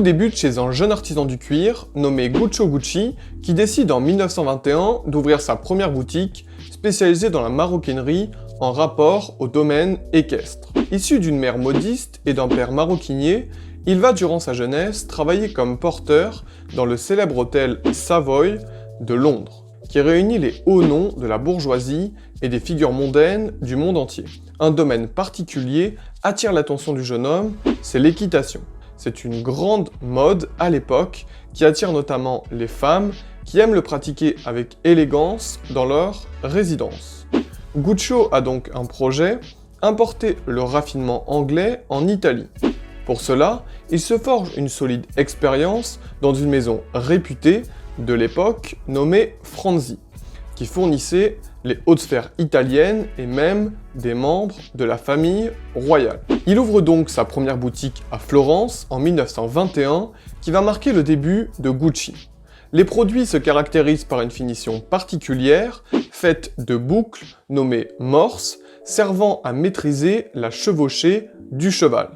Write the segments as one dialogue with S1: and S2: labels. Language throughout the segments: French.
S1: Tout débute chez un jeune artisan du cuir nommé Guccio Gucci qui décide en 1921 d'ouvrir sa première boutique spécialisée dans la maroquinerie en rapport au domaine équestre. Issu d'une mère modiste et d'un père maroquinier, il va durant sa jeunesse travailler comme porteur dans le célèbre hôtel Savoy de Londres, qui réunit les hauts noms de la bourgeoisie et des figures mondaines du monde entier. Un domaine particulier attire l'attention du jeune homme, c'est l'équitation. C'est une grande mode à l'époque qui attire notamment les femmes qui aiment le pratiquer avec élégance dans leur résidence. Guccio a donc un projet, importer le raffinement anglais en Italie. Pour cela, il se forge une solide expérience dans une maison réputée de l'époque nommée Franzi, qui fournissait les hautes sphères italiennes et même des membres de la famille royale. Il ouvre donc sa première boutique à Florence en 1921, qui va marquer le début de Gucci. Les produits se caractérisent par une finition particulière, faite de boucles nommées morses, servant à maîtriser la chevauchée du cheval,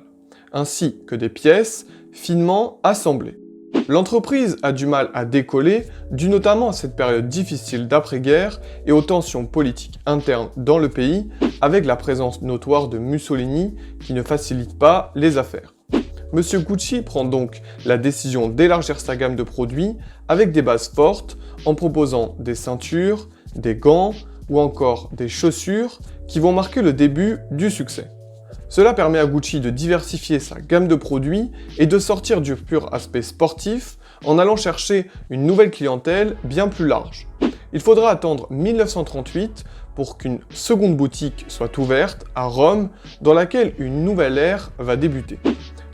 S1: ainsi que des pièces finement assemblées. L'entreprise a du mal à décoller, dû notamment à cette période difficile d'après-guerre et aux tensions politiques internes dans le pays, avec la présence notoire de Mussolini qui ne facilite pas les affaires. Monsieur Gucci prend donc la décision d'élargir sa gamme de produits avec des bases fortes, en proposant des ceintures, des gants ou encore des chaussures qui vont marquer le début du succès. Cela permet à Gucci de diversifier sa gamme de produits et de sortir du pur aspect sportif en allant chercher une nouvelle clientèle bien plus large. Il faudra attendre 1938 pour qu'une seconde boutique soit ouverte à Rome, dans laquelle une nouvelle ère va débuter.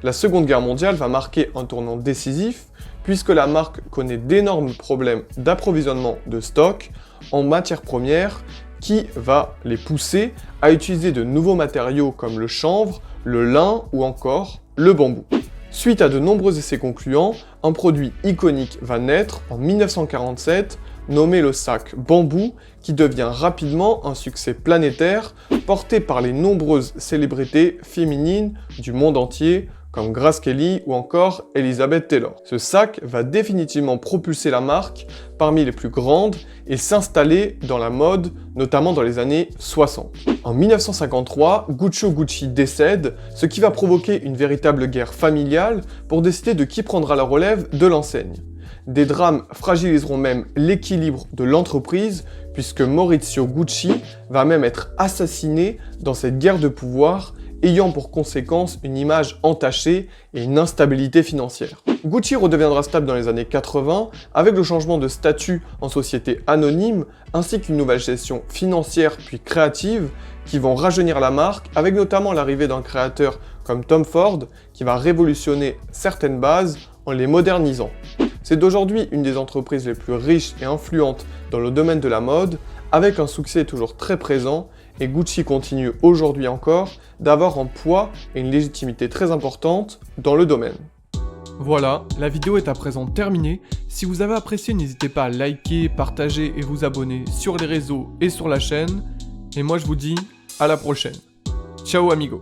S1: La Seconde Guerre mondiale va marquer un tournant décisif puisque la marque connaît d'énormes problèmes d'approvisionnement de stock en matières premières qui va les pousser à utiliser de nouveaux matériaux comme le chanvre, le lin ou encore le bambou. Suite à de nombreux essais concluants, un produit iconique va naître en 1947, nommé le sac bambou, qui devient rapidement un succès planétaire porté par les nombreuses célébrités féminines du monde entier, comme Grace Kelly ou encore Elizabeth Taylor. Ce sac va définitivement propulser la marque parmi les plus grandes et s'installer dans la mode, notamment dans les années 60. En 1953, Guccio Gucci décède, ce qui va provoquer une véritable guerre familiale pour décider de qui prendra la relève de l'enseigne. Des drames fragiliseront même l'équilibre de l'entreprise, puisque Maurizio Gucci va même être assassiné dans cette guerre de pouvoir, ayant pour conséquence une image entachée et une instabilité financière. Gucci redeviendra stable dans les années 80 avec le changement de statut en société anonyme ainsi qu'une nouvelle gestion financière puis créative qui vont rajeunir la marque avec notamment l'arrivée d'un créateur comme Tom Ford qui va révolutionner certaines bases en les modernisant. C'est d'aujourd'hui une des entreprises les plus riches et influentes dans le domaine de la mode avec un succès toujours très présent et Gucci continue aujourd'hui encore d'avoir un poids et une légitimité très importante dans le domaine.
S2: Voilà, la vidéo est à présent terminée. Si vous avez apprécié, n'hésitez pas à liker, partager et vous abonner sur les réseaux et sur la chaîne. Et moi je vous dis à la prochaine. Ciao amigo.